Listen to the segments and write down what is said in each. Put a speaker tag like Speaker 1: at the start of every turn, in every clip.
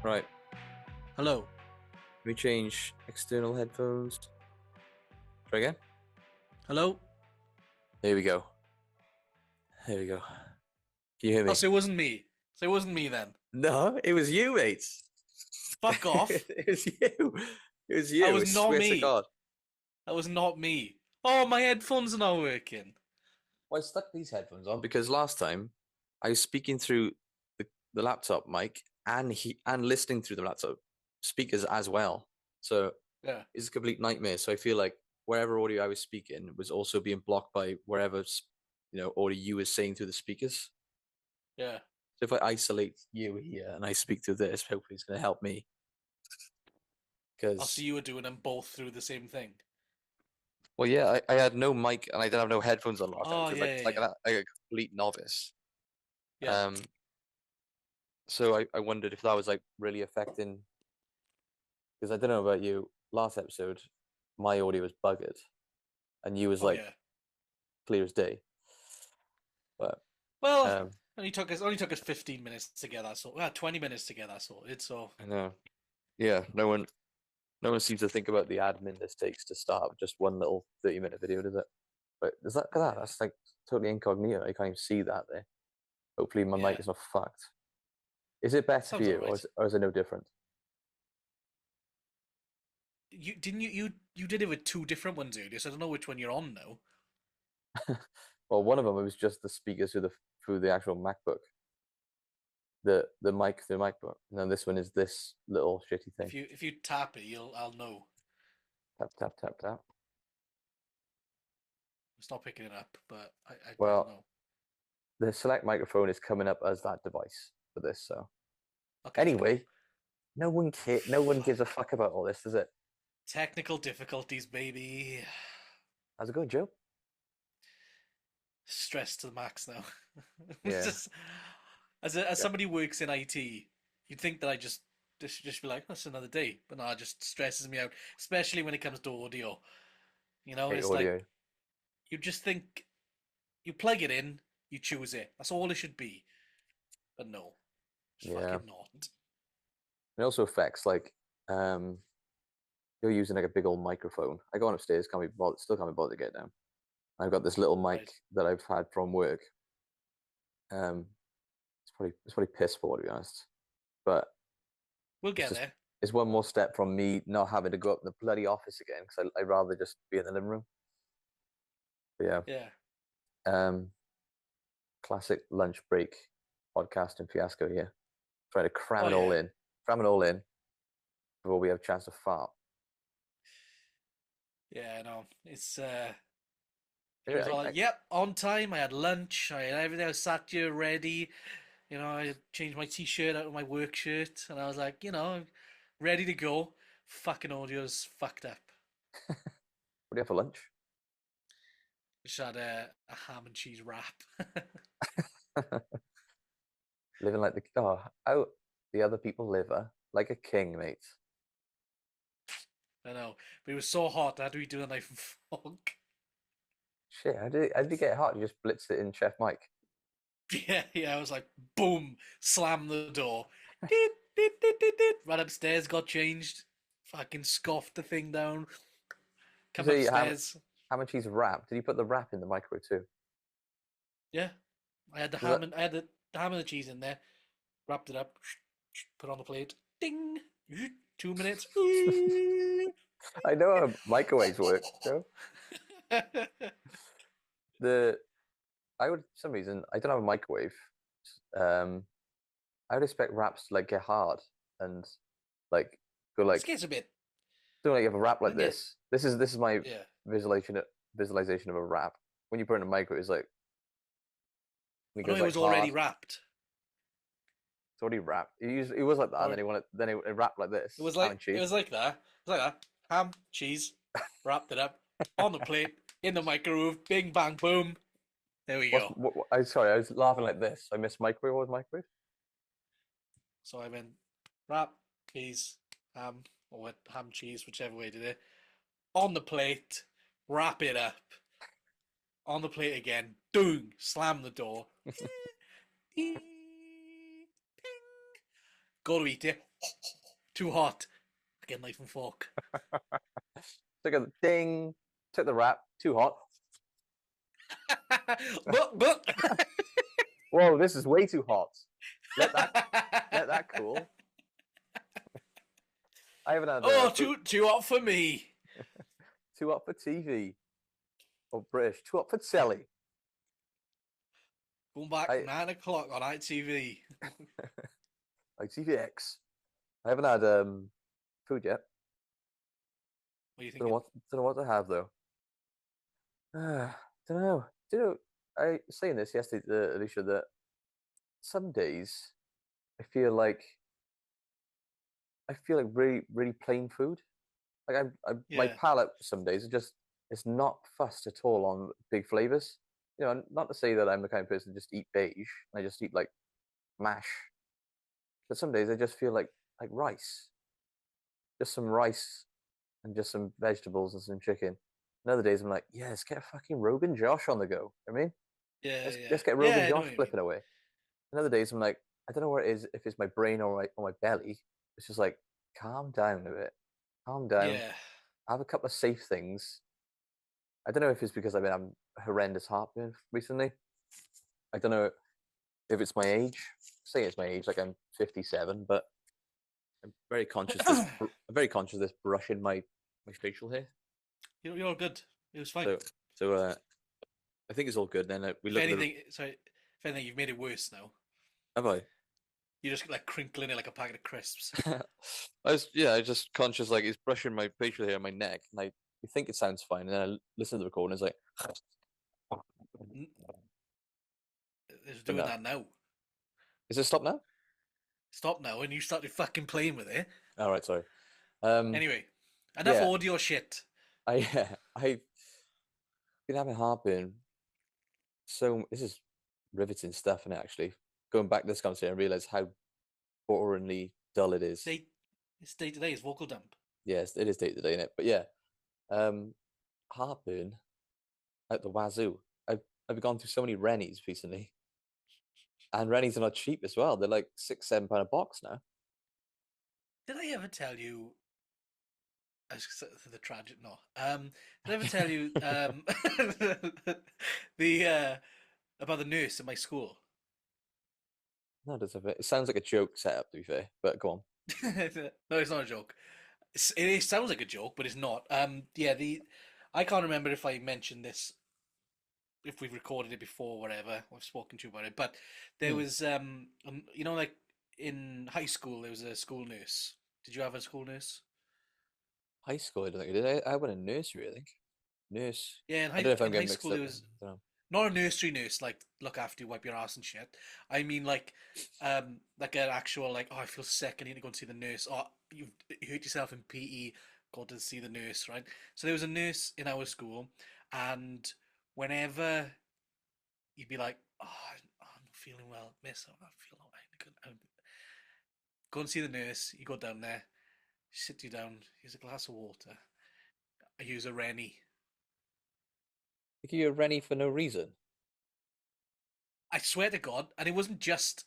Speaker 1: Right.
Speaker 2: Hello.
Speaker 1: Let me change external headphones. Try again.
Speaker 2: Hello?
Speaker 1: There we go. There we go. Can you hear
Speaker 2: Oh,
Speaker 1: me?
Speaker 2: so it wasn't me. So it wasn't me then.
Speaker 1: No, it was you, mate.
Speaker 2: Fuck off.
Speaker 1: It was you. It was
Speaker 2: That
Speaker 1: you.
Speaker 2: was
Speaker 1: I
Speaker 2: not
Speaker 1: swear to
Speaker 2: me.
Speaker 1: God.
Speaker 2: That was not me. Oh, my headphones are not working.
Speaker 1: Well, I stuck these headphones on because last time I was speaking through the laptop mic and listening through the laptop speakers as well. So
Speaker 2: Yeah,
Speaker 1: it's a complete nightmare. So I feel like wherever audio I was speaking was also being blocked by wherever audio you were saying through the speakers.
Speaker 2: yeah.
Speaker 1: So if I isolate you here and I speak through this, hopefully it's going to help me.
Speaker 2: I'll see
Speaker 1: Because,
Speaker 2: you were doing them both through the same thing.
Speaker 1: well, yeah, I had no mic and I didn't have no headphones on last
Speaker 2: Oh,
Speaker 1: episode,
Speaker 2: yeah,
Speaker 1: like
Speaker 2: yeah,
Speaker 1: like
Speaker 2: yeah.
Speaker 1: a complete novice.
Speaker 2: Yeah.
Speaker 1: Um, so I wondered if that was like really affecting. Because I don't know about you, last episode my audio was buggered and you was
Speaker 2: Oh,
Speaker 1: like
Speaker 2: yeah.
Speaker 1: clear as day. But
Speaker 2: Well,
Speaker 1: um,
Speaker 2: only took us 15 minutes to get that sorted. 20 minutes to get that sorted, so
Speaker 1: I know, yeah, no one seems to think about the admin this takes to start just one little 30-minute video, does it? But is that look at that?
Speaker 2: yeah.
Speaker 1: That's like totally incognito. I can't even see that there. Hopefully my mic
Speaker 2: Yeah.
Speaker 1: is not fucked. Is it better for
Speaker 2: Sounds
Speaker 1: you, or
Speaker 2: alright.
Speaker 1: is it no different?
Speaker 2: You didn't you did it with two different ones earlier, so I don't know which one you're on now.
Speaker 1: Well, one of them was just the speakers through the actual MacBook, the mic through the MacBook, and then this one is this little shitty thing.
Speaker 2: If you tap it, I'll know.
Speaker 1: Tap tap tap tap.
Speaker 2: It's not picking it up, but I'll
Speaker 1: Well,
Speaker 2: know.
Speaker 1: the select microphone is coming up as that device for this. So
Speaker 2: Okay, cool.
Speaker 1: anyway, no one gives a fuck about all this, does it?
Speaker 2: Technical difficulties, baby.
Speaker 1: How's it going, Joe?
Speaker 2: Stress to the max now. It's
Speaker 1: Yeah,
Speaker 2: just as
Speaker 1: yeah.
Speaker 2: somebody who works in IT, you'd think that I just be like, that's another day, but no, it just stresses me out, especially when it comes to audio.
Speaker 1: Hate
Speaker 2: It's like
Speaker 1: audio.
Speaker 2: you just think you plug it in, you choose it. That's all it should be. But no, it's
Speaker 1: Yeah.
Speaker 2: fucking not.
Speaker 1: It also affects like um you're using like a big old microphone. I go on upstairs, can't be bothered, still can't be bothered to get down. I've got this little mic
Speaker 2: Right.
Speaker 1: that I've had from work. Um, it's probably piss poor to be honest, but
Speaker 2: We'll
Speaker 1: it's
Speaker 2: get
Speaker 1: just
Speaker 2: there.
Speaker 1: it's one more step from me not having to go up in the bloody office again because I'd rather just be in the living room. But yeah,
Speaker 2: Yeah.
Speaker 1: um, classic lunch break podcasting fiasco here. Trying to
Speaker 2: Oh yeah.
Speaker 1: cram it all in before we have a chance to fart.
Speaker 2: Yeah, I know. It's it
Speaker 1: Yeah,
Speaker 2: was all like, yep, on time. I had lunch. I had everything. I was sat here ready. I changed my t-shirt out of my work shirt, and I was like, ready to go. Fucking audio's fucked up.
Speaker 1: what do you have for lunch?
Speaker 2: Just had a ham and cheese wrap.
Speaker 1: Living like how the other people live, like a king, mate.
Speaker 2: I know, but it was so hot. I had to be doing a knife and fork.
Speaker 1: Shit, how did you get hot? You just blitzed it in Chef Mike.
Speaker 2: Yeah, yeah. I was like, boom, slam the door. Dit, dit, dit, dit, dit. Ran upstairs, got changed. Fucking scoffed the thing down.
Speaker 1: You
Speaker 2: Come
Speaker 1: say
Speaker 2: upstairs.
Speaker 1: ham and cheese wrap. Did you put the wrap in the microwave too?
Speaker 2: Yeah, I had
Speaker 1: Was that,
Speaker 2: the ham and the cheese in there. Wrapped it up. Put on the plate. Ding. 2 minutes.
Speaker 1: I know how microwaves work, Joe. The I would for some reason I don't have a microwave. Um, I would expect wraps to like get hard and like go
Speaker 2: Just
Speaker 1: like
Speaker 2: gets a bit.
Speaker 1: don't like you have a wrap like
Speaker 2: Doesn't get.
Speaker 1: this. This is my
Speaker 2: Yeah.
Speaker 1: visualization of a wrap. When you put it in a microwave, it's like when it
Speaker 2: I know
Speaker 1: goes
Speaker 2: it
Speaker 1: like
Speaker 2: was
Speaker 1: hard.
Speaker 2: already wrapped.
Speaker 1: It's already wrapped. It was like that, and
Speaker 2: Or
Speaker 1: then it wrapped like
Speaker 2: it
Speaker 1: this,
Speaker 2: was
Speaker 1: ham
Speaker 2: like
Speaker 1: and
Speaker 2: it
Speaker 1: cheese.
Speaker 2: was like that. It was like that. Ham, cheese, wrapped it up on the plate in the microwave. Bing bang boom. There we go.
Speaker 1: I sorry, I was laughing like this. I missed microwave. What was microwave?
Speaker 2: So I went wrap, cheese, ham, or what ham cheese, whichever way did it. On the plate, wrap it up. On the plate again. Doom. Slam the door. Go to eat it. Too hot. Again, knife and fork.
Speaker 1: Took a ding. Took the wrap. Too hot.
Speaker 2: But
Speaker 1: Whoa, this is way too hot. Let that let that cool. I haven't had
Speaker 2: oh,
Speaker 1: food
Speaker 2: too hot for me.
Speaker 1: too hot for TV or British. Too hot for telly.
Speaker 2: Going back
Speaker 1: I
Speaker 2: 9 o'clock on ITV.
Speaker 1: like TVX. I haven't had food yet.
Speaker 2: What are you
Speaker 1: Don't know
Speaker 2: thinking?
Speaker 1: what to have though. Don't know. Do you know? I was saying this yesterday to Alicia that some days I feel like really really plain food. Like my
Speaker 2: Yeah,
Speaker 1: palate some days is just it's not fussed at all on big flavors. You know, not to say that I'm the kind of person to just eat beige and I just eat like mash, but some days I just feel like rice, just some rice and just some vegetables and some chicken. And other days I'm like, yeah, let's get a fucking Rogan Josh on the go. I mean,
Speaker 2: yeah,
Speaker 1: let's
Speaker 2: yeah,
Speaker 1: get Rogan
Speaker 2: yeah. I know
Speaker 1: Josh
Speaker 2: what you mean.
Speaker 1: flipping away. And other days I'm like, I don't know what it is, if it's my brain or my belly. It's just like, calm down a bit, calm down.
Speaker 2: Yeah,
Speaker 1: Have a couple of safe things. I don't know if it's because I've been having horrendous heartburn recently. I don't know if it's my age. Say it's my age, like I'm 57, but I'm very conscious. I'm very conscious of this brushing my facial hair.
Speaker 2: you're all good. It was fine.
Speaker 1: So I think it's all good. Then we
Speaker 2: If
Speaker 1: look at the.
Speaker 2: anything, sorry. If anything, you've made it worse now.
Speaker 1: Have I?
Speaker 2: You're just like crinkling it like a packet of crisps.
Speaker 1: I just conscious like it's brushing my facial hair on my neck, and I you think it sounds fine, and then I listen to the record, and it's like,
Speaker 2: It's
Speaker 1: but
Speaker 2: doing
Speaker 1: no,
Speaker 2: that now.
Speaker 1: is it stop now?
Speaker 2: Stop now, and you started fucking playing with it.
Speaker 1: All right, sorry. Um,
Speaker 2: Anyway, enough
Speaker 1: yeah,
Speaker 2: audio shit.
Speaker 1: I've been having heartburn. So this is riveting stuff, and actually going back to this conversation, I realize how boringly dull it is.
Speaker 2: Day, it's day to day. It's vocal dump.
Speaker 1: Yes, it is day to day in it, but yeah, um, heartburn at the wazoo. I've gone through so many Rennies recently, and Rennies are not cheap as well. They're like £6, £7 a box now.
Speaker 2: Did I ever tell you the tragic? No. Did I ever tell you the about the nurse in my school?
Speaker 1: No, it sounds like a joke setup to be fair, but go on.
Speaker 2: No, it's not a joke. It sounds like a joke, but it's not. Yeah, the I can't remember if I mentioned this, if we've recorded it before, or whatever. I've spoken to you about it, but there
Speaker 1: Hmm.
Speaker 2: was, like in high school, there was a school nurse. Did you have a school nurse?
Speaker 1: High school, I don't think I did. I went in nursery, I think. Nurse.
Speaker 2: Yeah,
Speaker 1: I don't know if I'm
Speaker 2: in high
Speaker 1: getting mixed
Speaker 2: school there
Speaker 1: up then.
Speaker 2: was
Speaker 1: I don't know.
Speaker 2: not a nursery nurse like look after you, wipe your ass and shit. I mean like an actual like, oh, I feel sick, I need to go and see the nurse. Oh, you hurt yourself in PE, go to see the nurse, right? So there was a nurse in our school, and whenever you'd be like, oh, I'm not feeling well, miss, I'm not feeling well. Go and see the nurse. You go down there, sit you down, use a glass of water. I use a Rennie.
Speaker 1: I think you're Rennie for no reason.
Speaker 2: I swear to God, and it wasn't just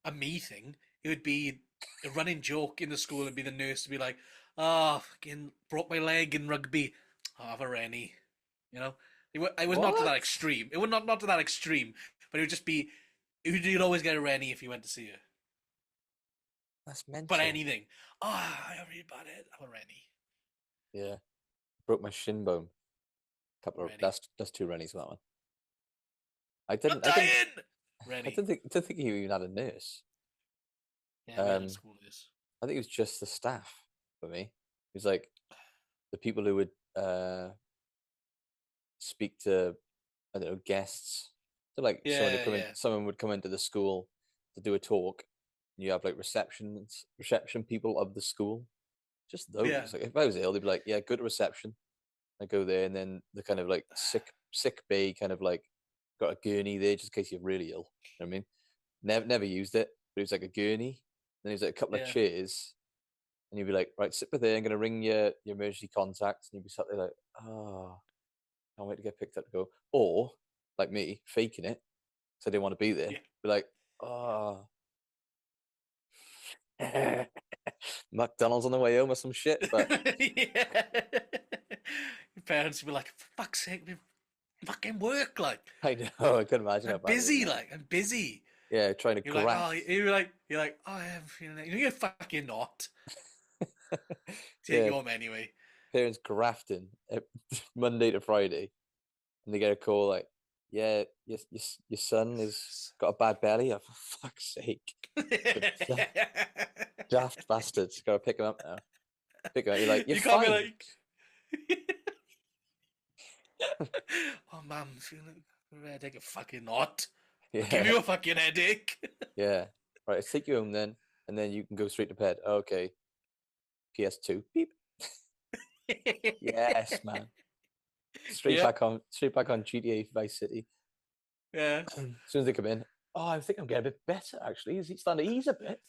Speaker 2: a me thing. It would be a running joke in the school. It'd be the nurse to be like, "Oh, fucking broke my leg in rugby. I'll have a Rennie." You know, it was not to that
Speaker 1: What?
Speaker 2: extreme. It would not to that extreme, but it would just be. You'd always get a Rennie if you went to see her.
Speaker 1: That's
Speaker 2: But
Speaker 1: mental.
Speaker 2: anything. Oh, I have really bad head. I'm a Rennie.
Speaker 1: Yeah. Broke my shin bone. Couple of
Speaker 2: Rennie.
Speaker 1: that's two Rennies for that one.
Speaker 2: I'm
Speaker 1: I didn't
Speaker 2: dying. Rennie.
Speaker 1: didn't think you even had a nurse.
Speaker 2: Yeah, we had a
Speaker 1: Um,
Speaker 2: school nurse.
Speaker 1: I think it was just the staff for me. It was like the people who would speak to I don't know guests. So like
Speaker 2: Yeah, yeah,
Speaker 1: someone would come into the school to do a talk. And you have like reception people of the school. Just
Speaker 2: yeah,
Speaker 1: those. Like if I was ill, they'd be like, "Yeah, go to reception." I go there, and then the kind of like sick bay kind of like got a gurney there just in case you're really ill. You know what I mean? Never used it, but it was like a gurney. Then there's like a couple of
Speaker 2: yeah,
Speaker 1: chairs, and you'd be like, right, sit with there. I'm gonna ring your emergency contacts, and you'd be sat there like, oh, can't wait to get picked up to go. Or like me, faking it, so I didn't want to be there.
Speaker 2: yeah.
Speaker 1: Be like, oh, McDonald's on the way home or some shit. But
Speaker 2: Yeah. Your parents would be like, for fuck's sake, we fucking work, like.
Speaker 1: I know I can imagine how
Speaker 2: I'm
Speaker 1: bad it is
Speaker 2: busy,
Speaker 1: now.
Speaker 2: like, I'm busy.
Speaker 1: Yeah, trying to
Speaker 2: You're like, oh,
Speaker 1: graft.
Speaker 2: oh, I'm feeling it. You're fucking not. Take
Speaker 1: Yeah,
Speaker 2: you home anyway.
Speaker 1: parents grafting Monday to Friday, and they get a call like, "Yeah, your son has got a bad belly." Oh, for fuck's sake, daft bastards! Gotta pick him up now. Pick him up. You're like, "You're
Speaker 2: You can't be
Speaker 1: fine."
Speaker 2: like, oh, man, I'm feeling a headache. Fucking not. I'll give
Speaker 1: Yeah,
Speaker 2: you a fucking headache.
Speaker 1: yeah. Right, let's take you home then, and then you can go straight to bed. Okay, PS2. Beep. Yes, man.
Speaker 2: Yep.
Speaker 1: Straight back on GTA Vice City.
Speaker 2: Yeah.
Speaker 1: As soon as they come in, oh, I think I'm getting a bit better actually. Is he starting to ease a bit?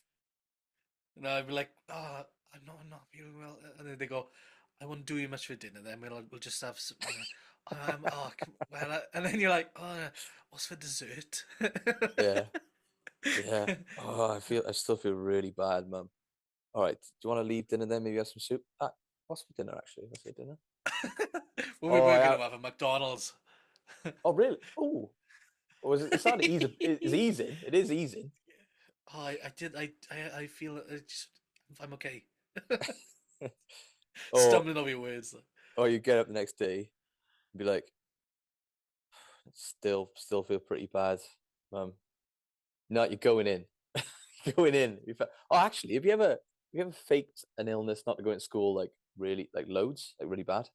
Speaker 2: And I'd be like, oh, I'm not feeling well. And then they go, I won't do you much for dinner. Then we'll just have some, and then you're like, oh, what's for dessert?
Speaker 1: Yeah, yeah. Oh, I still feel really bad, mum. All right, do you want to leave dinner then? Maybe have some soup. Ah, what's for dinner actually? What's for dinner?
Speaker 2: Well, we
Speaker 1: Oh,
Speaker 2: were going to have a McDonald's.
Speaker 1: oh, really? Oh, was it? It's starting to ease. It's easing. It is easing.
Speaker 2: Oh, I feel it. I'm okay.
Speaker 1: Or,
Speaker 2: Stumbling over your words.
Speaker 1: or you get up the next day and be like, still feel pretty bad, mum. No, you're going in. Going in. Oh, actually, have you ever faked an illness not to go into school like really like loads, like really bad,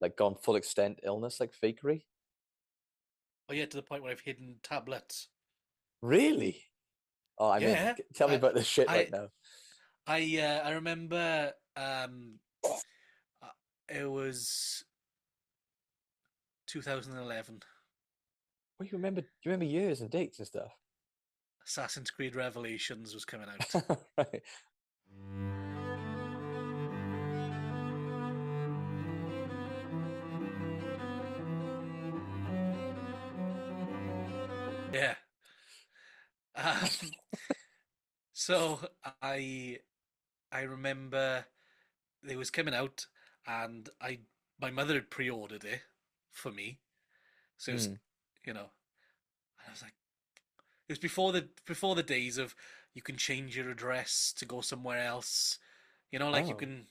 Speaker 1: like gone full extent illness, like fakery?
Speaker 2: Oh yeah, to the point where I've hidden tablets.
Speaker 1: Really? Oh, I'm in.
Speaker 2: Yeah,
Speaker 1: Tell me about this shit right
Speaker 2: I,
Speaker 1: now.
Speaker 2: I remember. Uh, it was 2011.
Speaker 1: Well, you remember years and dates and stuff.
Speaker 2: Assassin's Creed Revelations was coming out.
Speaker 1: Right.
Speaker 2: Yeah. Um, so I remember it was coming out, and my mother had pre-ordered it for me. So it was,
Speaker 1: Mm.
Speaker 2: you know, I was like, it was before the days of you can change your address to go somewhere else. Like you
Speaker 1: Oh.
Speaker 2: can.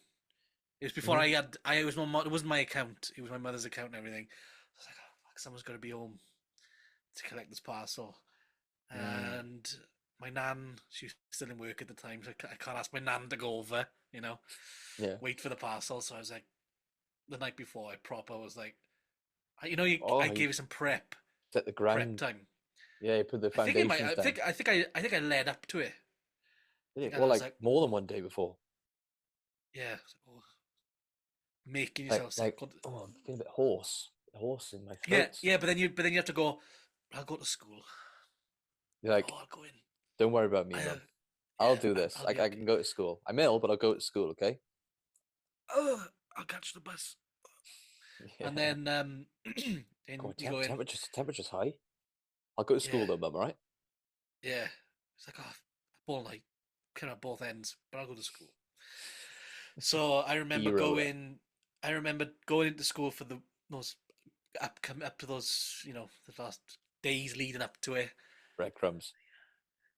Speaker 2: It was before
Speaker 1: Hmm.
Speaker 2: it was it wasn't my account. It was my mother's account and everything. I was like, oh, fuck, someone's got to be home to collect this parcel.
Speaker 1: Mm.
Speaker 2: And my nan, she was still in work at the time, so I can't ask my nan to go over,
Speaker 1: Yeah.
Speaker 2: wait for the parcel. So I was like, the night before, I was like, I
Speaker 1: Oh, you
Speaker 2: gave it some
Speaker 1: set the
Speaker 2: prep
Speaker 1: ground.
Speaker 2: time.
Speaker 1: Yeah, you put the
Speaker 2: I think it might.
Speaker 1: foundations down.
Speaker 2: I think I led up to it.
Speaker 1: Did it?
Speaker 2: And
Speaker 1: Well,
Speaker 2: I was
Speaker 1: like
Speaker 2: like,
Speaker 1: more than
Speaker 2: oh,
Speaker 1: one day before.
Speaker 2: yeah, oh, making
Speaker 1: Like,
Speaker 2: yourself sick.
Speaker 1: like, oh, I'm feeling a bit hoarse. Hoarse in my
Speaker 2: Yeah,
Speaker 1: throat.
Speaker 2: yeah, but then you have to go. I'll go to school.
Speaker 1: You're
Speaker 2: Oh,
Speaker 1: like,
Speaker 2: I'll go in.
Speaker 1: don't worry about me,
Speaker 2: I,
Speaker 1: mum. I'll
Speaker 2: yeah,
Speaker 1: do this.
Speaker 2: I'll
Speaker 1: I,
Speaker 2: be
Speaker 1: I
Speaker 2: okay.
Speaker 1: can go to school. I'm ill, but I'll go to school, okay?
Speaker 2: Oh, I'll catch the bus. And
Speaker 1: Yeah.
Speaker 2: then
Speaker 1: Go on,
Speaker 2: and you go in.
Speaker 1: temperature's high. I'll go to
Speaker 2: Yeah,
Speaker 1: school though, mum, all right?
Speaker 2: yeah. It's like, oh, ball night, kind of both ends, but I'll go to school. So
Speaker 1: Hero then.
Speaker 2: I remember going into school for those coming up to those, the last days leading up to it.
Speaker 1: Breadcrumbs.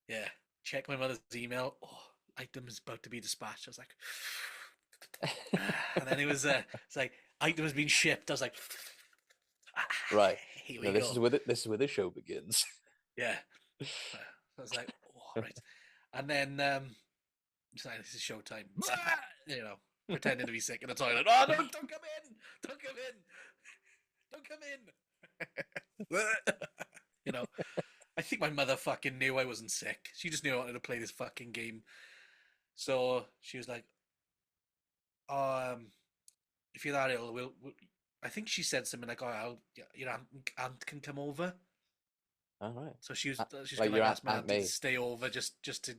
Speaker 2: Yeah, check my mother's email. Oh, item is about to be dispatched. I was like, and then it's like item has been shipped. I was like,
Speaker 1: Right.
Speaker 2: here
Speaker 1: Now
Speaker 2: we go.
Speaker 1: this is where the show begins.
Speaker 2: Yeah. I was like, oh, right. And then it's like, this is showtime. Pretending to be sick in the toilet. Oh, don't come in! Don't come in! Don't come in! I think my mother fucking knew I wasn't sick. She just knew I wanted to play this fucking game. So she was like, oh, if you're that ill, we'll I think she said something like, "Oh, your aunt can come over."
Speaker 1: All right.
Speaker 2: So she was
Speaker 1: Like
Speaker 2: gonna
Speaker 1: your
Speaker 2: ask my
Speaker 1: Aunt
Speaker 2: auntie to
Speaker 1: May.
Speaker 2: stay over just to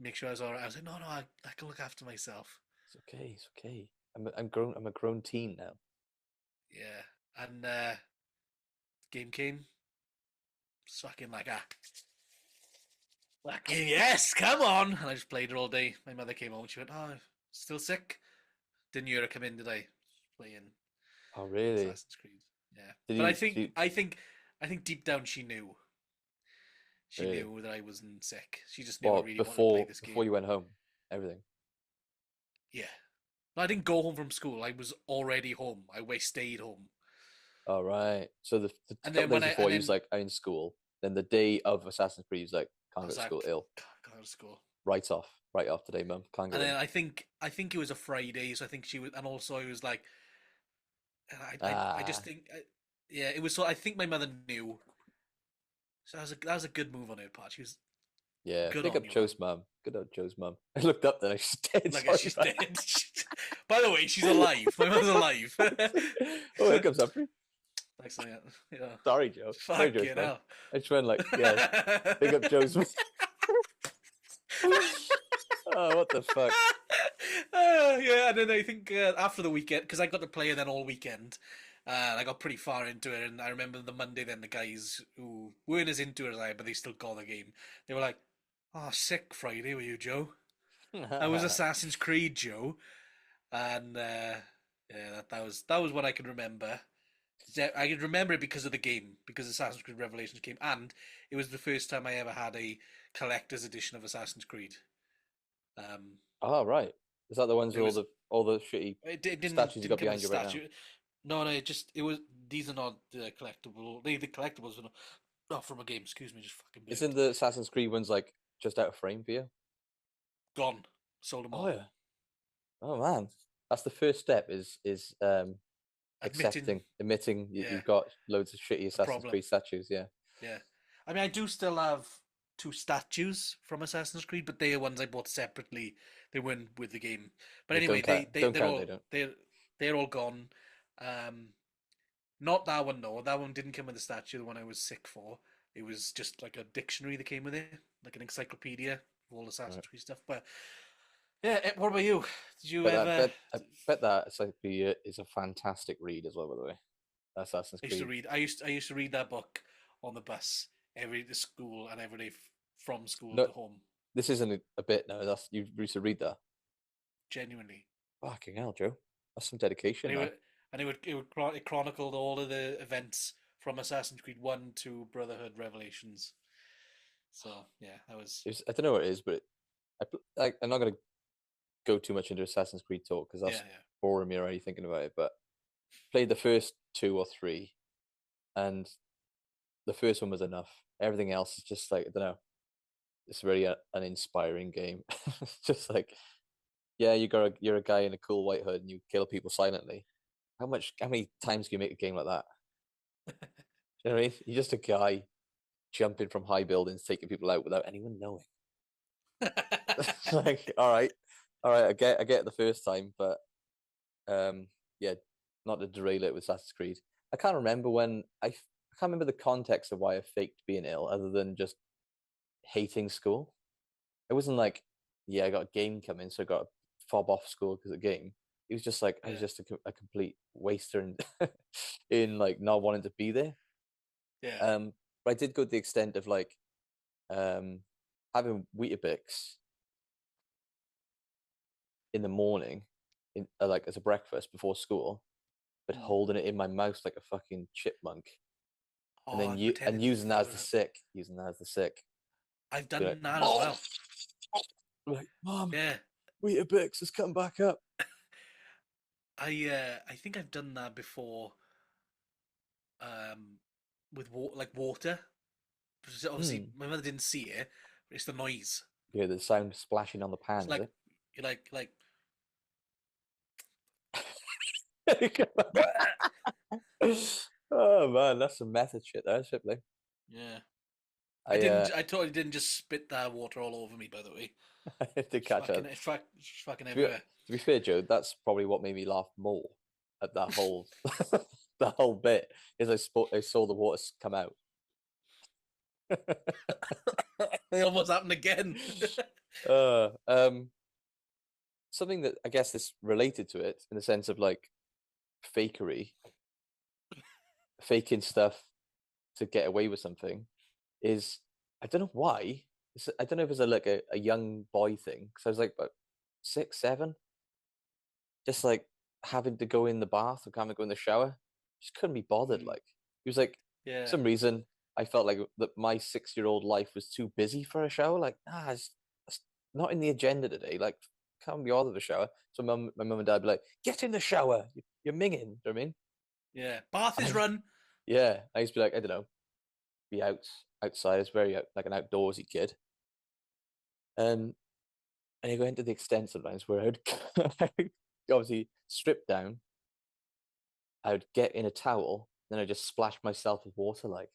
Speaker 2: make sure I was all right. I was like, no, I can look after myself.
Speaker 1: It's okay. It's okay. I'm grown. I'm a grown teen now.
Speaker 2: Yeah, and game came, sucking like a Fucking yes, come on! And I just played it all day. My mother came home and she went, "Oh, still sick? Didn't hear her come in today?" Playing
Speaker 1: Oh, really?
Speaker 2: Assassin's Creed. Yeah,
Speaker 1: Did
Speaker 2: but
Speaker 1: you? Did you
Speaker 2: I think deep down she knew. She
Speaker 1: really?
Speaker 2: knew that I wasn't sick. She just knew I
Speaker 1: Well,
Speaker 2: really wanted to play
Speaker 1: before
Speaker 2: this
Speaker 1: before
Speaker 2: game.
Speaker 1: you went home, everything.
Speaker 2: Yeah. No, I didn't go home from school. I was already home. stayed home.
Speaker 1: All right. So the
Speaker 2: And
Speaker 1: couple
Speaker 2: then
Speaker 1: days
Speaker 2: and
Speaker 1: before, he was
Speaker 2: then
Speaker 1: like, "I'm in school." Then the day of Assassin's Creed, he was like,
Speaker 2: I
Speaker 1: "Can't go
Speaker 2: was
Speaker 1: to school,
Speaker 2: like,
Speaker 1: ill."
Speaker 2: "God, go to school."
Speaker 1: Right off today, mum. Can't
Speaker 2: And
Speaker 1: go
Speaker 2: then
Speaker 1: in.
Speaker 2: I think it was a Friday, so I think she was, and also I was like, and I just
Speaker 1: Ah,
Speaker 2: think, yeah, it was so. I think my mother knew, so that was a good move on her part. She was
Speaker 1: yeah.
Speaker 2: good
Speaker 1: Big
Speaker 2: on
Speaker 1: up
Speaker 2: you, mum.
Speaker 1: Joe's mum. Good up Joe's mum. I looked up there. She's dead.
Speaker 2: Like
Speaker 1: Sorry,
Speaker 2: she's
Speaker 1: man.
Speaker 2: dead. By the way, she's alive. My mother's alive.
Speaker 1: Oh, here comes Humphrey.
Speaker 2: Thanks, Diane. Yeah.
Speaker 1: Sorry, Joe. Sorry, Joe's
Speaker 2: Fucking
Speaker 1: mum.
Speaker 2: hell.
Speaker 1: I just went like, yeah. Big up Joe's mum. Oh, what the fuck?
Speaker 2: Yeah, and then I think after the weekend, because I got to play then all weekend, I got pretty far into it, and I remember the Monday then the guys who weren't as into it as I, but they still got the game. They were like, "Oh, sick Friday, were you, Joe?" I was Assassin's Creed, Joe, and yeah, that was what I can remember. I can remember it because of the game, because Assassin's Creed Revelations came, and it was the first time I ever had a collector's edition of Assassin's Creed. Um,
Speaker 1: Oh, right. Is that the ones
Speaker 2: it
Speaker 1: with
Speaker 2: was
Speaker 1: all the shitty
Speaker 2: it
Speaker 1: statues you
Speaker 2: didn't
Speaker 1: got
Speaker 2: come with a
Speaker 1: behind you right now?
Speaker 2: statue. No, no, it was these are not collectible. The collectibles were not from a game. Excuse me, just fucking
Speaker 1: Isn't
Speaker 2: burped.
Speaker 1: the Assassin's Creed ones like just out of frame for you?
Speaker 2: Gone, sold them
Speaker 1: Oh
Speaker 2: all.
Speaker 1: yeah. Oh man. That's the first step is
Speaker 2: Admitting,
Speaker 1: admitting
Speaker 2: yeah,
Speaker 1: you've got loads of shitty
Speaker 2: a
Speaker 1: Assassin's
Speaker 2: problem.
Speaker 1: Creed statues, yeah.
Speaker 2: Yeah, I mean, I do still have two statues from Assassin's Creed, but they are ones I bought separately. They weren't with the game. But
Speaker 1: Yeah,
Speaker 2: anyway,
Speaker 1: don't count, they don't.
Speaker 2: they're all gone. Um, Not that one though. That one didn't come with a statue. The one I was sick for. It was just like a dictionary that came with it, like an encyclopedia of all
Speaker 1: Right.
Speaker 2: Assassin's Creed stuff. But yeah, what about you? Did you
Speaker 1: But
Speaker 2: ever?
Speaker 1: I bet that Encyclopedia is a fantastic read as well, by the way. Assassin's
Speaker 2: I used to
Speaker 1: Creed.
Speaker 2: read. I used to read that book on the bus every day to school and every day from school
Speaker 1: No,
Speaker 2: to home.
Speaker 1: this isn't a bit now. That's you used to read that.
Speaker 2: Genuinely,
Speaker 1: Fucking hell, Joe. That's some dedication
Speaker 2: and
Speaker 1: now.
Speaker 2: it chronicled all of the events from Assassin's Creed One to Brotherhood Revelations. So yeah, that was
Speaker 1: I don't know what it is, but I'm not gonna go too much into Assassin's Creed talk because
Speaker 2: yeah,
Speaker 1: that's
Speaker 2: yeah.
Speaker 1: boring me already thinking about it. But played the first two or three, and the first one was enough. Everything else is just like I don't know. It's really an inspiring game. It's just like yeah, you're a guy in a cool white hood and you kill people silently. How many times can you make a game like that? You know what I mean? You're just a guy jumping from high buildings, taking people out without anyone knowing. Like, all right, I get it the first time, but yeah, not to derail it with Assassin's Creed. I can't remember I can't remember the context of why I faked being ill, other than just hating school. It wasn't like, yeah, I got a game coming, so I got to fob off school because of the game. It was just like I was
Speaker 2: Yeah,
Speaker 1: just a complete waster in in like not wanting to be there.
Speaker 2: yeah.
Speaker 1: But I did go to the extent of like um having Weetabix in the morning, in like as a breakfast before school, but
Speaker 2: Mm.
Speaker 1: holding it in my mouth like a fucking chipmunk, and
Speaker 2: Oh,
Speaker 1: then
Speaker 2: and pretending to
Speaker 1: using that as
Speaker 2: throw
Speaker 1: the
Speaker 2: it up.
Speaker 1: sick, using that as the sick.
Speaker 2: I've
Speaker 1: Be like,
Speaker 2: done that as
Speaker 1: oh,
Speaker 2: well.
Speaker 1: like, Mom,
Speaker 2: Yeah,
Speaker 1: Weetabix has come back up.
Speaker 2: I think I've done that before. Um, with like water. Obviously,
Speaker 1: Hmm.
Speaker 2: my mother didn't see it, but it's the noise.
Speaker 1: Yeah, the sound splashing on the
Speaker 2: It's
Speaker 1: pan, is
Speaker 2: like
Speaker 1: it?
Speaker 2: you like.
Speaker 1: Oh man, that's some method shit there, Shipley.
Speaker 2: Yeah, I
Speaker 1: I
Speaker 2: didn't. I totally didn't just spit that water all over me. By the way,
Speaker 1: I did catch up.
Speaker 2: it's fucking
Speaker 1: To be
Speaker 2: everywhere.
Speaker 1: to be fair, Joe, that's probably what made me laugh more at that whole that whole bit is I saw the water come out.
Speaker 2: It almost happened again.
Speaker 1: uh, um, Something that I guess is related to it in the sense of like fakery, faking stuff to get away with something is I don't know why I don't know if it's like a young boy thing because I was like about 6, 7, just like having to go in the bath or having to go in the shower. Just couldn't be bothered.
Speaker 2: Mm,
Speaker 1: Like he was like, for
Speaker 2: yeah,
Speaker 1: some reason, I felt like that my 6-year-old life was too busy for a shower. Like, it's not in the agenda today. Like, can't be bothered with a shower. So my mum and dad be like, get in the shower. You're minging. Do you know what I mean?
Speaker 2: yeah. Bath is
Speaker 1: I,
Speaker 2: run.
Speaker 1: yeah, I used to be like, I don't know, be outside. I was very like an outdoorsy kid. Um, and you go into the extent sometimes where I'd obviously strip down. I would get in a towel, then I just splash myself with water. Like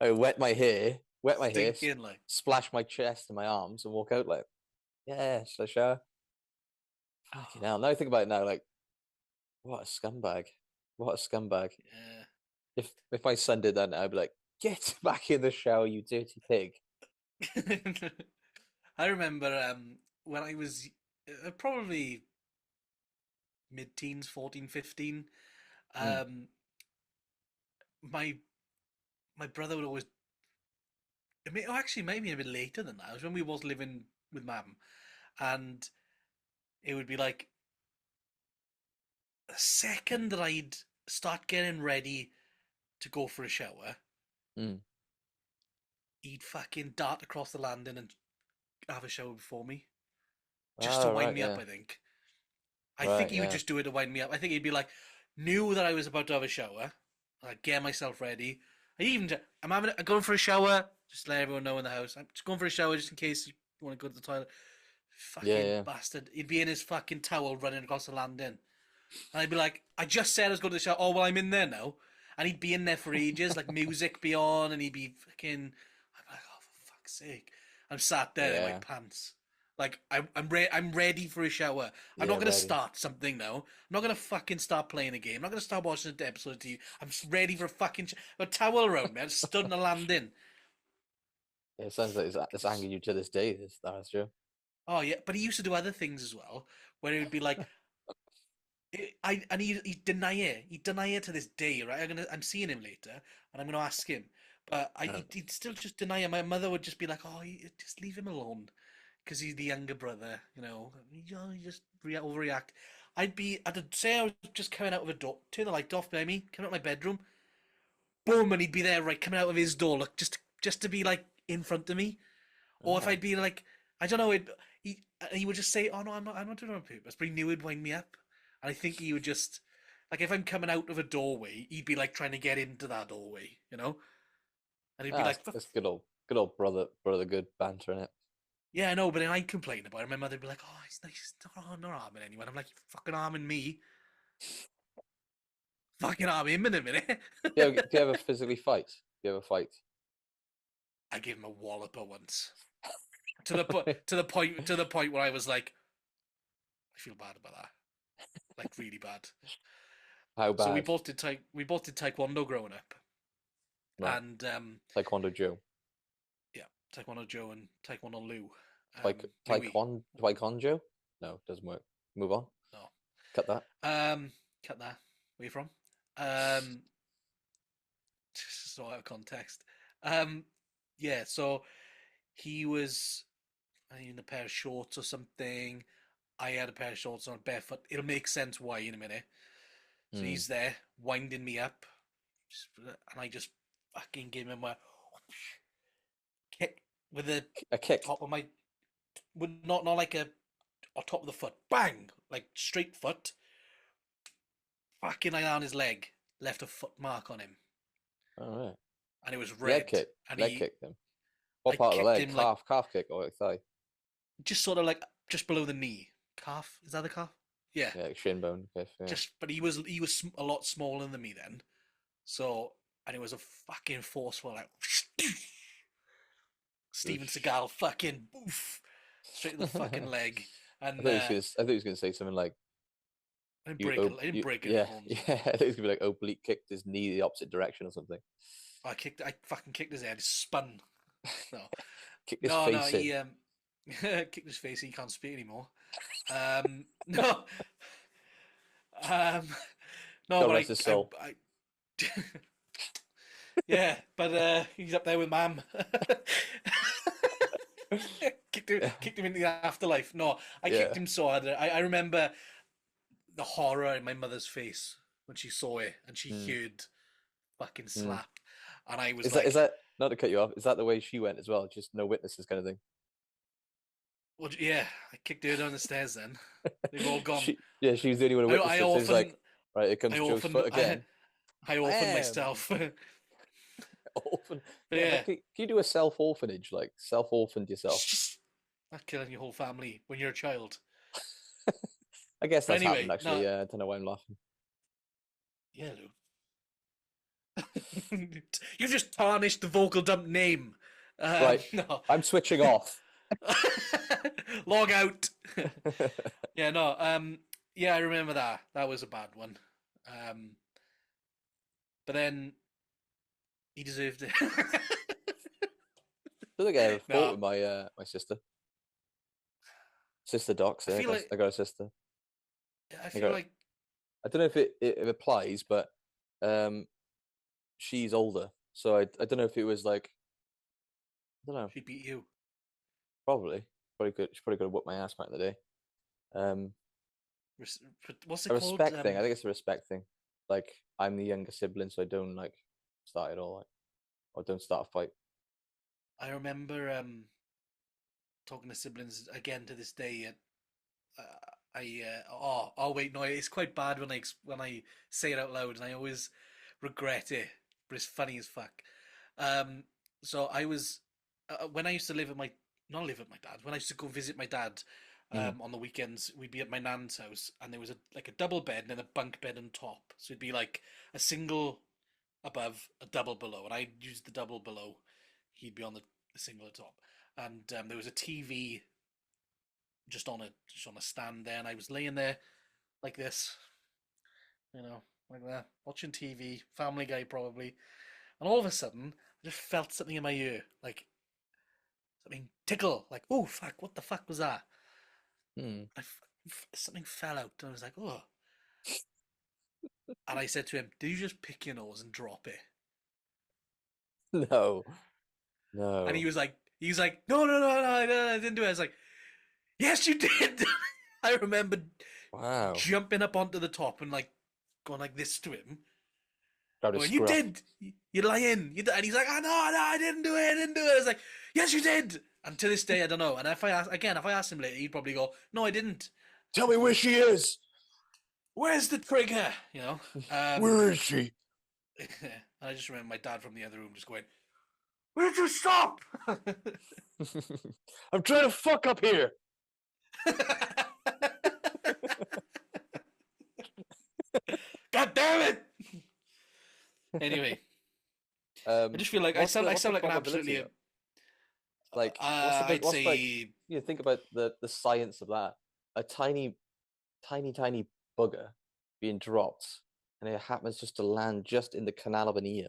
Speaker 1: I would wet my hair,
Speaker 2: Stinking like.
Speaker 1: splash my chest and my arms, and walk out like, yeah, so shower. Fucking hell. Now I think about it now, like, what a scumbag. What a scumbag.
Speaker 2: Yeah.
Speaker 1: If my son did that now, I'd be like, get back in the shower, you dirty pig.
Speaker 2: I remember when I was probably mid-teens, 14, 15.
Speaker 1: Mm,
Speaker 2: Um, my my brother would always. Actually, maybe a bit later than that. It was when we was living with mum, and it would be like the second that I'd start getting ready to go for a shower,
Speaker 1: mm.
Speaker 2: he'd fucking dart across the landing and have a shower before me, just to
Speaker 1: Oh,
Speaker 2: wind
Speaker 1: right,
Speaker 2: me up.
Speaker 1: yeah.
Speaker 2: I think
Speaker 1: Right,
Speaker 2: he would
Speaker 1: yeah.
Speaker 2: just do it to wind me up. I think he'd be like, knew that I was about to have a shower. I'd get myself ready. I'm going for a shower. Just let everyone know in the house. I'm just going for a shower just in case you want to go to the toilet.
Speaker 1: Yeah,
Speaker 2: Fucking
Speaker 1: yeah.
Speaker 2: bastard. He'd be in his fucking towel running across the landing. And I'd be like, I just said I was going to the shower. Oh, well, I'm in there now. And he'd be in there for ages, like music be on, and he'd be fucking. I'm like, oh, for fuck's sake. I'm sat there in my
Speaker 1: Yeah,
Speaker 2: pants. Like, I'm ready for a shower. I'm not
Speaker 1: yeah,
Speaker 2: going to
Speaker 1: ready.
Speaker 2: start something now. I'm not going to fucking start playing a game. I'm not going to start watching an episode of TV. I'm just ready for a fucking. A towel around me. I just stood in the landing.
Speaker 1: Yeah, it sounds like it's angering you to this day. That's true.
Speaker 2: Oh, yeah. But he used to do other things as well, where it would be like, and he'd deny it. He'd deny it to this day, right? I'm seeing him later, and I'm gonna ask him. But
Speaker 1: Oh.
Speaker 2: he'd still just deny it. My mother would just be like, "Oh, just leave him alone," because he's the younger brother. You just overreact. I'd say I was just coming out of a door, turn the light off by me, coming out of my bedroom, boom, and he'd be there, right, coming out of his door, look, just to be like in front of me. Or if
Speaker 1: Oh.
Speaker 2: I'd be like, I don't know, he would just say, "Oh no, I'm not doing it on purpose," but he knew it'd wind me up. And I think he would just, like, if I'm coming out of a doorway, he'd be like trying to get into that doorway, and he'd be
Speaker 1: Ah,
Speaker 2: like,
Speaker 1: it's good old brother good banter in it.
Speaker 2: "Yeah, I know," but then I'd complain about it. My mother'd be like, "Oh, he's nice, he's not harming anyone." I'm like, "You fucking harming me, fucking harm him in a minute."
Speaker 1: Do you ever physically fight? Do you ever fight?
Speaker 2: I gave him a walloper once, to the point where I was like, I feel bad about that, like really bad.
Speaker 1: How
Speaker 2: So
Speaker 1: bad?
Speaker 2: we both did taekwondo growing up,
Speaker 1: Right.
Speaker 2: and
Speaker 1: Taekwondo Joe.
Speaker 2: yeah, Taekwondo Joe and Taekwondo Lou, Louis.
Speaker 1: Taekwondo? No, doesn't work. Move on.
Speaker 2: No,
Speaker 1: Cut that.
Speaker 2: cut that. Where you from? Um, so out of context. Um, yeah. So he was in a pair of shorts or something. I had a pair of shorts on barefoot. It'll make sense why in a minute. So
Speaker 1: Hmm.
Speaker 2: he's there winding me up, and I just fucking give him a kick with the
Speaker 1: A kick.
Speaker 2: top of my, with not like a on top of the foot, bang, like straight foot, fucking like on his leg, left a foot mark on him,
Speaker 1: All right.
Speaker 2: and it was
Speaker 1: Leg
Speaker 2: red.
Speaker 1: kick.
Speaker 2: And
Speaker 1: Leg
Speaker 2: he,
Speaker 1: kick them. What
Speaker 2: I
Speaker 1: part of the
Speaker 2: kicked
Speaker 1: leg?
Speaker 2: him like
Speaker 1: Calf kick or like thigh?
Speaker 2: just sort of like just below the knee, calf. Is that the calf? Yeah,
Speaker 1: Yeah, like shin bone. Yeah.
Speaker 2: just but he was a lot smaller than me then, so and it was a fucking forceful like Steven
Speaker 1: Oosh.
Speaker 2: Seagal fucking boof straight to the fucking
Speaker 1: I
Speaker 2: leg,
Speaker 1: thought
Speaker 2: and
Speaker 1: he was gonna. I thought he was gonna say something like
Speaker 2: I didn't break any
Speaker 1: yeah,
Speaker 2: bones.
Speaker 1: yeah. I thought he was gonna be like oblique kicked his knee the opposite direction or something.
Speaker 2: I fucking kicked his head. He spun. No,
Speaker 1: Kicked his
Speaker 2: no,
Speaker 1: face
Speaker 2: he
Speaker 1: in.
Speaker 2: kicked his face. He can't speak anymore. No, um, no,
Speaker 1: God
Speaker 2: but
Speaker 1: rest his soul.
Speaker 2: yeah, but he's up there with Mam. kicked him into the afterlife. No, I kicked
Speaker 1: Yeah.
Speaker 2: him so hard. I remember the horror in my mother's face when she saw it and she
Speaker 1: Mm,
Speaker 2: heard fucking
Speaker 1: mm.
Speaker 2: slap, and I was
Speaker 1: Is
Speaker 2: like,
Speaker 1: that not to cut you off? Is that the way she went as well? Just no witnesses kind of
Speaker 2: "Well, yeah." I kicked her down the stairs. Then they've all gone.
Speaker 1: yeah, she's the only one who
Speaker 2: I
Speaker 1: witnessed it. So he's like,
Speaker 2: often,
Speaker 1: right, here
Speaker 2: I
Speaker 1: comes Joe's
Speaker 2: often,
Speaker 1: foot again.
Speaker 2: I often
Speaker 1: Bam!
Speaker 2: myself. But
Speaker 1: Orphan. Yeah, man.
Speaker 2: yeah,
Speaker 1: Can you do a self orphanage? Like self orphaned yourself.
Speaker 2: it's just not killing your whole family when you're a child.
Speaker 1: I guess
Speaker 2: But
Speaker 1: that's happened
Speaker 2: anyway,
Speaker 1: actually.
Speaker 2: no,
Speaker 1: Yeah, I don't know why I'm laughing.
Speaker 2: yeah, Lou. You just tarnished the vocal dump name.
Speaker 1: Right,
Speaker 2: No.
Speaker 1: I'm switching off.
Speaker 2: Log out. Yeah, no. Yeah, I remember that. That was a bad one. Um, but then he deserved it.
Speaker 1: I don't think I ever fought
Speaker 2: No,
Speaker 1: with my sister. Sister Docs.
Speaker 2: I feel
Speaker 1: I got a sister.
Speaker 2: I
Speaker 1: I
Speaker 2: feel
Speaker 1: got.
Speaker 2: like
Speaker 1: I don't know if it applies, but um, she's older, so I don't know if it was like I don't know.
Speaker 2: she beat you.
Speaker 1: Probably, probably could. She probably could have whooped my ass back in the day. Um,
Speaker 2: Res- What's
Speaker 1: a
Speaker 2: it called?
Speaker 1: respect thing. I think it's a respect thing. Like I'm the younger sibling, so I don't like start it all, like, or don't start a fight.
Speaker 2: I remember talking to siblings again to this day. Oh wait, no, it's quite bad when when I say it out loud, and I always regret it, but it's funny as fuck. Um, so I was when I used to live at my not live at my dad. When I used to go visit my dad
Speaker 1: Mm,
Speaker 2: on the weekends, we'd be at my nan's house, and there was a double bed and then a bunk bed on top. So it'd be like a single above, a double below, and I'd use the double below. He'd be on the single at top, and there was a TV just on a stand there, and I was laying there like this, you know, like that, watching TV, Family Guy probably, and all of a sudden I just felt something in my ear, like something tickle, like oh fuck, what the fuck was that?
Speaker 1: mm.
Speaker 2: Something fell out, and I was like oh, and I said to him, "Did you just pick your nose and drop it?"
Speaker 1: No,
Speaker 2: And
Speaker 1: no.
Speaker 2: he was like, no, no, no, no, no, I didn't do it. I was like, yes, you did. I remember
Speaker 1: Wow.
Speaker 2: jumping up onto the top and like going like this to him,
Speaker 1: Grab his
Speaker 2: going, "You
Speaker 1: scruff.
Speaker 2: did. You're lying." And he's like, "Oh no, no, I didn't do it. I didn't do it." I was like, "Yes, you did." And to this day, I don't know. And if I ask him later, he'd probably go, "No, I didn't."
Speaker 1: Tell me where she is.
Speaker 2: Where's the trigger? You know.
Speaker 1: Where is she?
Speaker 2: And I just remember my dad from the other room just going, "Where'd you stop?"
Speaker 1: I'm trying to fuck up here.
Speaker 2: God damn it! Anyway, I just feel like I
Speaker 1: What's the
Speaker 2: sound like an
Speaker 1: probability
Speaker 2: absolutely.
Speaker 1: though? Like, what's the
Speaker 2: I'd
Speaker 1: what's like?
Speaker 2: say
Speaker 1: Think about the science of that. A tiny bugger being dropped, and it happens just to land just in the canal of an ear.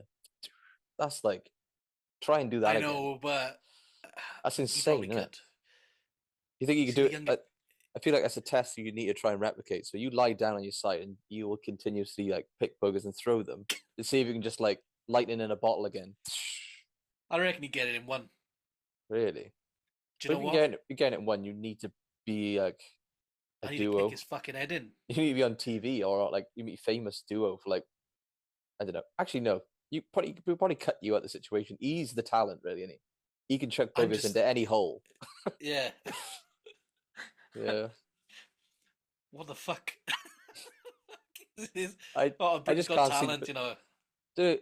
Speaker 1: That's like, try and do that
Speaker 2: I
Speaker 1: again.
Speaker 2: know, but
Speaker 1: That's
Speaker 2: you
Speaker 1: insane,
Speaker 2: probably
Speaker 1: isn't it?
Speaker 2: could.
Speaker 1: You think you
Speaker 2: You
Speaker 1: could
Speaker 2: see
Speaker 1: do
Speaker 2: the
Speaker 1: it?
Speaker 2: younger.
Speaker 1: I feel like that's a test you need to try and replicate. So you lie down on your side, and you will continuously like pick buggers and throw them to see if you can just like lightning in a bottle again.
Speaker 2: I reckon you get it in one.
Speaker 1: Really?
Speaker 2: Do you
Speaker 1: But
Speaker 2: know
Speaker 1: if
Speaker 2: what?
Speaker 1: you get it in one, you need to be like a
Speaker 2: I need to kick
Speaker 1: duo.
Speaker 2: his fucking head in.
Speaker 1: You need to be on TV or like you meet famous duo for like I don't know. Actually, no. You probably cut you out the situation. He's the talent, really, isn't he? He can chuck
Speaker 2: I'm
Speaker 1: buggers
Speaker 2: just,
Speaker 1: into any hole.
Speaker 2: yeah.
Speaker 1: Yeah.
Speaker 2: What the fuck? This is
Speaker 1: I
Speaker 2: oh,
Speaker 1: I
Speaker 2: Britain's
Speaker 1: just
Speaker 2: Got
Speaker 1: can't see
Speaker 2: Talent, you know.
Speaker 1: the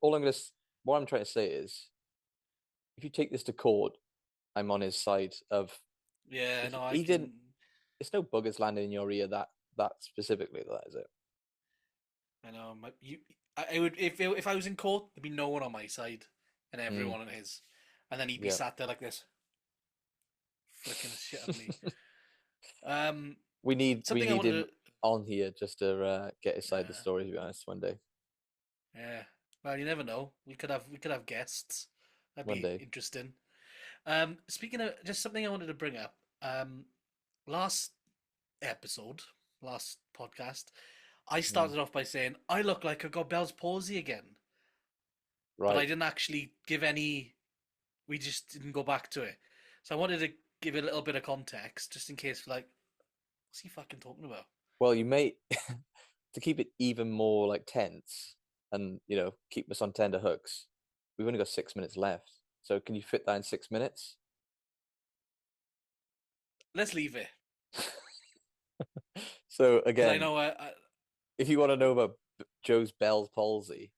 Speaker 1: all I'm gonna what I'm trying to say is if you take this to court, I'm on his side of
Speaker 2: Yeah,
Speaker 1: if
Speaker 2: no, I
Speaker 1: he didn't
Speaker 2: can.
Speaker 1: it's no buggers landing in your ear that specifically that is it.
Speaker 2: I know. I would if I was in court, there'd be no one on my side and
Speaker 1: Mm,
Speaker 2: everyone on his, and then he'd be
Speaker 1: yeah.
Speaker 2: sat there like this, flicking the shit at me. Um,
Speaker 1: We
Speaker 2: something I
Speaker 1: need
Speaker 2: wanted
Speaker 1: him
Speaker 2: to.
Speaker 1: on here just to get his side of the
Speaker 2: Yeah,
Speaker 1: story to be honest one day.
Speaker 2: yeah. Well, you never know. We could have guests. That'd
Speaker 1: One
Speaker 2: be
Speaker 1: day.
Speaker 2: interesting. Speaking of just something I wanted to bring up. Last episode, last podcast, I
Speaker 1: Mm,
Speaker 2: started off by saying I look like I got Bell's palsy again, but I
Speaker 1: right.
Speaker 2: didn't actually give any. We just didn't go back to it. So I wanted to give it a little bit of context, just in case, like, what's he fucking talking about?
Speaker 1: Well, you may to keep it even more like tense and keep us on tender hooks. We've only got 6 minutes left. So can you fit that in 6 minutes?
Speaker 2: Let's leave it
Speaker 1: So
Speaker 2: because I
Speaker 1: again,
Speaker 2: know
Speaker 1: if you want to know about Joe's Bell's palsy,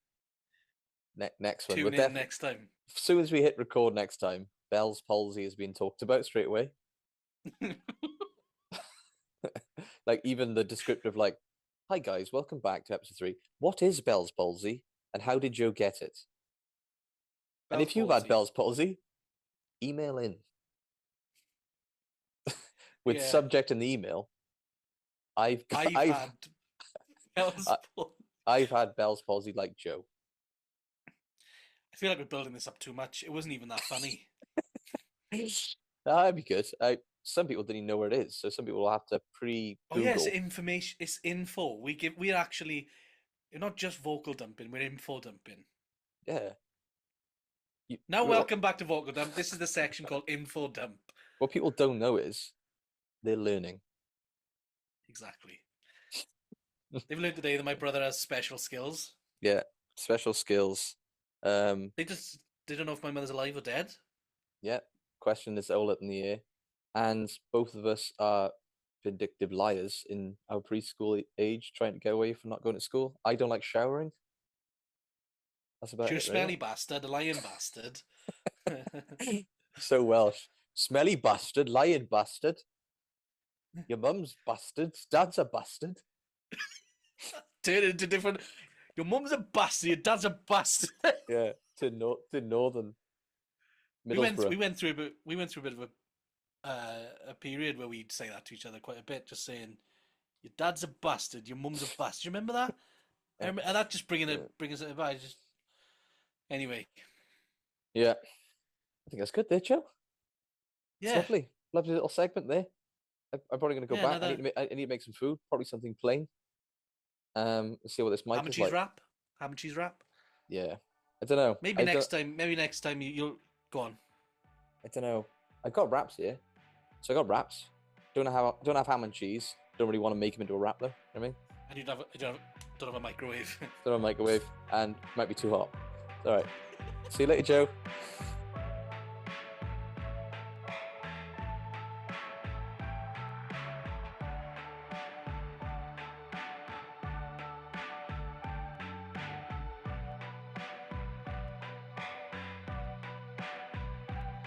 Speaker 1: next one, we'll
Speaker 2: tune in
Speaker 1: definitely
Speaker 2: next time.
Speaker 1: as soon as we hit record next time, Bell's palsy has been talked about straight away. Like even the descriptive, like, "Hi guys, welcome back to episode 3. What is Bell's palsy, and how did Joe get it?" And
Speaker 2: Bell's
Speaker 1: if you've had
Speaker 2: palsy.
Speaker 1: Bell's palsy, email in with
Speaker 2: Yeah,
Speaker 1: subject in the email. I've got,
Speaker 2: I've had Bell's
Speaker 1: I-
Speaker 2: palsy.
Speaker 1: I've had Bell's palsy like Joe.
Speaker 2: I feel like we're building this up too much. It wasn't even that funny.
Speaker 1: That'd be good. Some people didn't even know where it is, so some people will have to
Speaker 2: Oh yeah, it's
Speaker 1: pre-Google.
Speaker 2: information. It's info. We're actually, we're not just vocal dumping. We're info dumping.
Speaker 1: Yeah.
Speaker 2: Now, welcome back to vocal dump. This is the section called info dump.
Speaker 1: What people don't know is they're learning.
Speaker 2: Exactly. They've learned today that my brother has special skills.
Speaker 1: Yeah, special skills.
Speaker 2: They don't know if my mother's alive or dead.
Speaker 1: Yeah, question is all up in the air. And both of us are vindictive liars in our preschool age, trying to get away from not going to school. I don't like showering. That's about
Speaker 2: You're a
Speaker 1: it,
Speaker 2: smelly
Speaker 1: really.
Speaker 2: bastard, a lying bastard.
Speaker 1: So Welsh. Smelly bastard, lying bastard. Your mum's bastard, dad's a bastard.
Speaker 2: Turn it into different. Your mum's a bastard. Your dad's a bastard.
Speaker 1: Yeah, to northern Middlesbrough.
Speaker 2: We went through a bit of a period where we'd say that to each other quite a bit, just saying, "Your dad's a bastard. Your mum's a bastard." You remember that? I remember, and that just bringing us back. Just anyway,
Speaker 1: Yeah, I think that's good there, Joe. It's
Speaker 2: yeah,
Speaker 1: lovely. Lovely little segment there. I'm probably going to go
Speaker 2: yeah.
Speaker 1: back.
Speaker 2: Another
Speaker 1: I need to make some food, probably something plain. See what this
Speaker 2: ham
Speaker 1: mic
Speaker 2: and
Speaker 1: is
Speaker 2: cheese
Speaker 1: like.
Speaker 2: wrap. Ham and cheese wrap.
Speaker 1: Yeah, I don't know.
Speaker 2: Maybe next time. Maybe next time you'll go on.
Speaker 1: I don't know. I got wraps here, so I got wraps. Don't have ham and cheese. Don't really want to make them into a wrap though. You know what I mean,
Speaker 2: And you don't have a microwave.
Speaker 1: don't have a microwave, and might be too hot. All right. See you later, Joe.